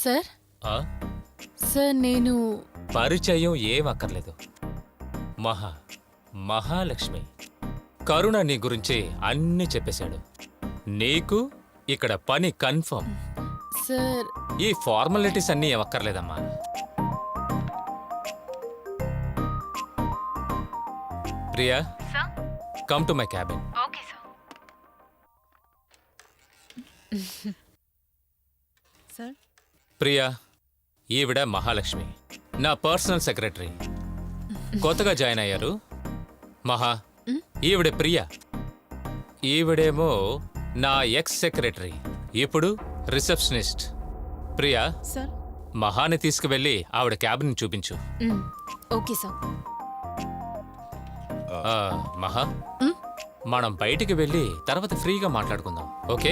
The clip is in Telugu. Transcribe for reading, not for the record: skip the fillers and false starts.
సార్ ఆ? సార్ నేను పరిచయం ఏం అక్కర్లేదు. మహాలక్ష్మి కరుణ నీ గురించి అన్నీ చెప్పేశాడు. నీకు ఇక్కడ పని కన్ఫర్మ్. సార్ ఈ ఫార్మాలిటీస్ అన్నీ ఏం అక్కర్లేదమ్మా. Priya, come to my cabin. Sir Priya, ఈవిడ మహాలక్ష్మి, నా పర్సనల్ సెక్రటరీ. కొత్తగా జాయిన్ అయ్యారు. ఈవిడ ప్రియా. ఈవిడేమో నా ఎక్స్ సెక్రటరీ, ఇప్పుడు రిసెప్షనిస్ట్. ప్రియా, సార్ మహాని తీసుకువెళ్ళి ఆవిడ క్యాబిన్ చూపించు. Okay sir. మహా, మనం బయటికి వెళ్ళి తర్వాత ఫ్రీగా మాట్లాడుకుందాం, ఓకే?